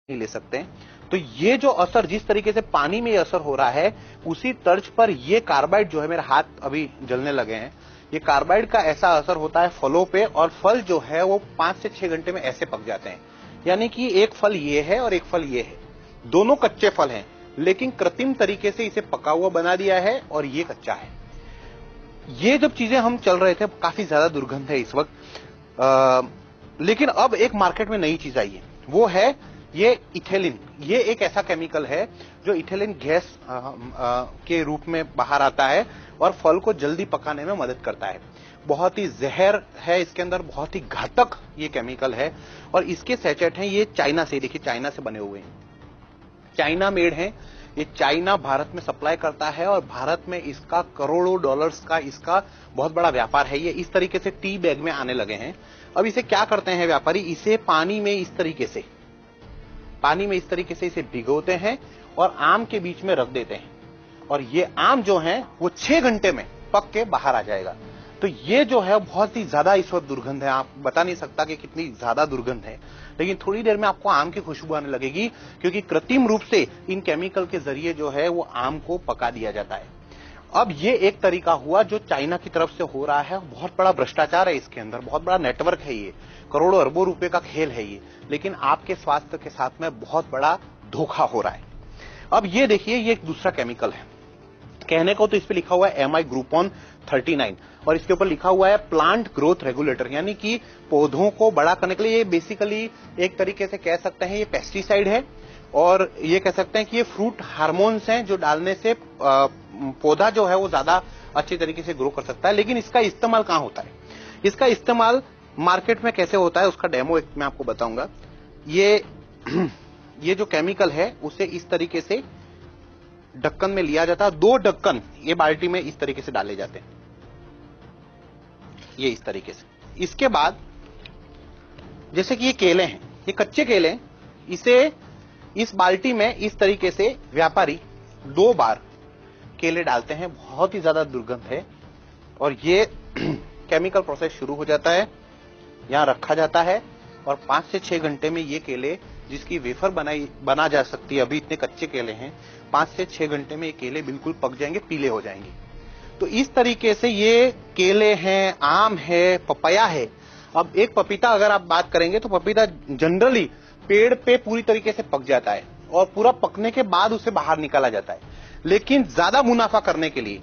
नहीं ले सकते हैं। तो ये जो असर जिस तरीके से पानी में ये असर हो रहा है, उसी तर्ज पर ये कार्बाइड जो है, मेरे हाथ अभी जलने लगे हैं, ये कार्बाइड का ऐसा असर होता है फलों पे, और फल जो है वो 5 से 6 घंटे में ऐसे पक जाते हैं। यानी कि एक फल ये है और एक फल ये है, दोनों कच्चे फल हैं, लेकिन कृत्रिम तरीके से इसे पका हुआ बना दिया है और ये कच्चा है। ये जब चीजें हम चल रहे थे, काफी ज्यादा दुर्गंध है इस वक्त, लेकिन अब एक मार्केट में नई चीज आई है, वो है ये इथेलिन। ये एक ऐसा केमिकल है जो इथेलिन गैस के रूप में बाहर आता है और फल को जल्दी पकाने में मदद करता है। बहुत ही जहर है इसके अंदर, बहुत ही घातक ये केमिकल है, और इसके सैचेट हैं ये चाइना से, देखिए चाइना से बने हुए हैं, चाइना मेड हैं। ये चाइना भारत में सप्लाई करता है और भारत में इसका करोड़ों डॉलर्स का इसका बहुत बड़ा व्यापार है। ये इस तरीके से टी बैग में आने लगे हैं। अब इसे क्या करते हैं व्यापारी, इसे पानी में इस तरीके से इसे भिगोते हैं और आम के बीच में रख देते हैं, और ये आम जो है वो 6 घंटे में पक के बाहर आ जाएगा। तो ये जो है बहुत ही ज्यादा इस वक्त दुर्गंध है, आप बता नहीं सकता कि कितनी ज्यादा दुर्गंध है, लेकिन थोड़ी देर में आपको आम की खुशबू आने लगेगी, क्योंकि कृत्रिम रूप से इन केमिकल के जरिए जो है वो आम को पका दिया जाता है। अब ये एक तरीका हुआ जो चाइना की तरफ से हो रहा है, बहुत बड़ा भ्रष्टाचार है इसके अंदर, बहुत बड़ा नेटवर्क है, ये करोड़ों अरबों रुपए का खेल है ये, लेकिन आपके स्वास्थ्य के साथ में बहुत बड़ा धोखा हो रहा है। अब ये देखिए, ये एक दूसरा केमिकल है, कहने को तो इस पे लिखा हुआ है एमआई ग्रुपोन 39, और इसके ऊपर लिखा हुआ है प्लांट ग्रोथ रेगुलेटर, यानी कि पौधों को बड़ा करने के लिए। ये बेसिकली एक तरीके से कह सकते हैं ये पेस्टिसाइड है, और ये कह सकते हैं कि ये फ्रूट हार्मोन्स हैं जो डालने से पौधा जो है वो ज्यादा अच्छी तरीके से ग्रो कर सकता है। लेकिन इसका इस्तेमाल कहां होता है, इसका इस्तेमाल मार्केट में कैसे होता है, उसका डेमो एक मैं आपको बताऊंगा। ये जो केमिकल है उसे इस तरीके से ढक्कन में लिया जाता है, 2 ढक्कन ये बाल्टी में इस तरीके से डाले जाते हैं, ये इस तरीके से। इसके बाद जैसे कि ये केले हैं, ये कच्चे केले हैं, इसे इस बाल्टी में इस तरीके से व्यापारी 2 बार केले डालते हैं, बहुत ही ज्यादा दुर्गंध है, और ये केमिकल प्रोसेस शुरू हो जाता है, यहां रखा जाता है, और 5 से 6 घंटे में ये केले, जिसकी वेफर बना जा सकती है, अभी इतने कच्चे केले हैं, 5 से 6 घंटे में ये केले बिल्कुल पक जाएंगे, पीले हो जाएंगे। तो इस तरीके से ये केले हैं, आम है, पपाया है। अब एक पपीता अगर आप बात करेंगे तो पपीता जनरली पेड़ पे पूरी तरीके से पक जाता है, और पूरा पकने के बाद उसे बाहर निकाला जाता है। लेकिन ज्यादा मुनाफा करने के लिए,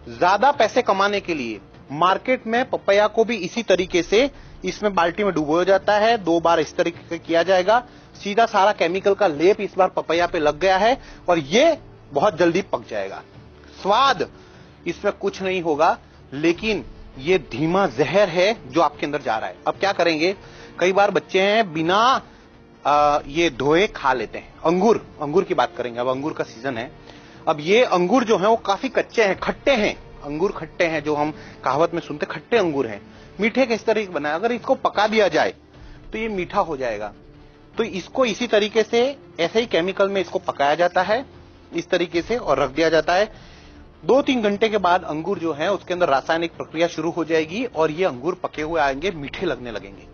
ज्यादा पैसे कमाने के लिए मार्केट में पपैया को भी इसी तरीके से इसमें बाल्टी में डुबोया जाता है, 2 बार इस तरीके से किया जाएगा, सीधा सारा केमिकल का लेप इस बार पपैया पे लग गया है, और ये बहुत जल्दी पक जाएगा। स्वाद इसमें कुछ नहीं होगा, लेकिन ये धीमा जहर है जो आपके अंदर जा रहा है। अब क्या करेंगे, कई बार बच्चे हैं बिना ये धोए खा लेते हैं। अंगूर की बात करेंगे, अब अंगूर का सीजन है। अब ये अंगूर जो है वो काफी कच्चे हैं, खट्टे हैं, अंगूर खट्टे हैं, जो हम कहावत में सुनते, खट्टे अंगूर हैं। मीठे किस तरीके बनाए, अगर इसको पका दिया जाए तो ये मीठा हो जाएगा। तो इसको इसी तरीके से, ऐसे ही केमिकल में इसको पकाया जाता है इस तरीके से, और रख दिया जाता है। 2-3 घंटे के बाद अंगूर जो है उसके अंदर रासायनिक प्रक्रिया शुरू हो जाएगी, और ये अंगूर पके हुए आएंगे, मीठे लगने लगेंगे।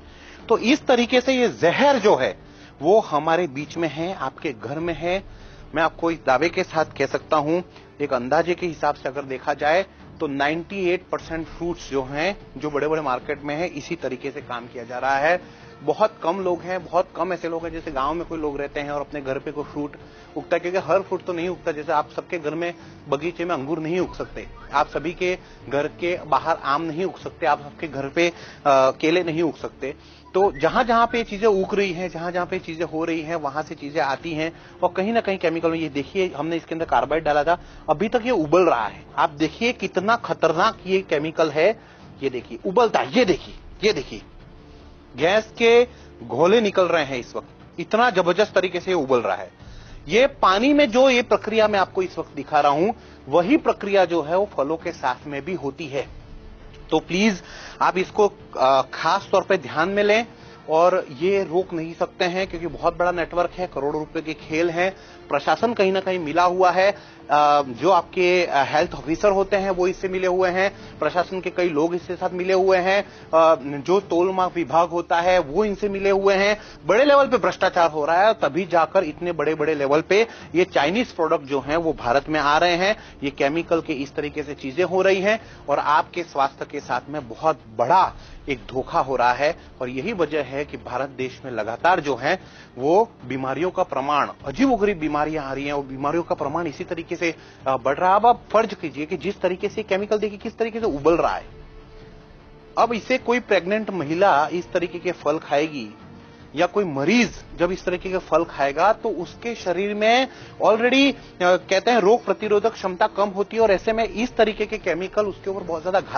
तो इस तरीके से ये जहर जो है वो हमारे बीच में है, आपके घर में है। मैं आपको इस दावे के साथ कह सकता हूं, एक अंदाजे के हिसाब से अगर देखा जाए तो 98% फ्रूट्स जो हैं, जो बड़े बड़े मार्केट में है, इसी तरीके से काम किया जा रहा है। बहुत कम लोग हैं, बहुत कम ऐसे लोग हैं जैसे गांव में कोई लोग रहते हैं और अपने घर पे कोई फ्रूट उगता है, क्योंकि हर फ्रूट तो नहीं उगता। जैसे आप सबके घर में बगीचे में अंगूर नहीं उग सकते, आप सभी के घर के बाहर आम नहीं उग सकते, आप सबके घर पे केले नहीं उग सकते। तो जहां जहां पे चीजें उग रही हैं, जहां जहां पे चीजें हो रही हैं, वहां से चीजें आती हैं, और कहीं ना कहीं केमिकल में। ये देखिए, हमने इसके अंदर कार्बाइड डाला था, अभी तक ये उबल रहा है। आप देखिए कितना खतरनाक ये केमिकल है, ये देखिए उबलता है, ये देखिए गैस के घोले निकल रहे हैं इस वक्त, इतना जबरदस्त तरीके से ये उबल रहा है। ये पानी में जो ये प्रक्रिया मैं आपको इस वक्त दिखा रहा हूं, वही प्रक्रिया जो है वो फलों के साथ में भी होती है। तो प्लीज आप इसको खास तौर पे ध्यान में लें, और ये रोक नहीं सकते हैं क्योंकि बहुत बड़ा नेटवर्क है, करोड़ों रुपए के खेल हैं। प्रशासन कहीं ना कहीं मिला हुआ है, जो आपके हेल्थ ऑफिसर होते हैं वो इससे मिले हुए हैं, प्रशासन के कई लोग इसके साथ मिले हुए हैं, जो तोलमाप विभाग होता है वो इनसे मिले हुए हैं। बड़े लेवल पे भ्रष्टाचार हो रहा है, तभी जाकर इतने बड़े बड़े लेवल पे ये चाइनीज प्रोडक्ट जो हैं वो भारत में आ रहे हैं। ये केमिकल के इस तरीके से चीजें हो रही हैं और आपके स्वास्थ्य के साथ में बहुत बड़ा एक धोखा हो रहा है। और यही वजह है कि भारत देश में लगातार जो है वो बीमारियों का प्रमाण, अजीबोगरीब बीमारियां आ रही हैं और बीमारियों का प्रमाण इसी तरीके से बढ़ रहा है। अब आप फर्ज कीजिए कि जिस तरीके से केमिकल देखिए किस तरीके से उबल रहा है, अब इसे कोई प्रेग्नेंट महिला इस तरीके के फल खाएगी या कोई मरीज जब इस तरीके के फल खाएगा तो उसके शरीर में ऑलरेडी कहते हैं रोग प्रतिरोधक क्षमता कम होती है और ऐसे में इस तरीके के केमिकल उसके ऊपर बहुत ज्यादा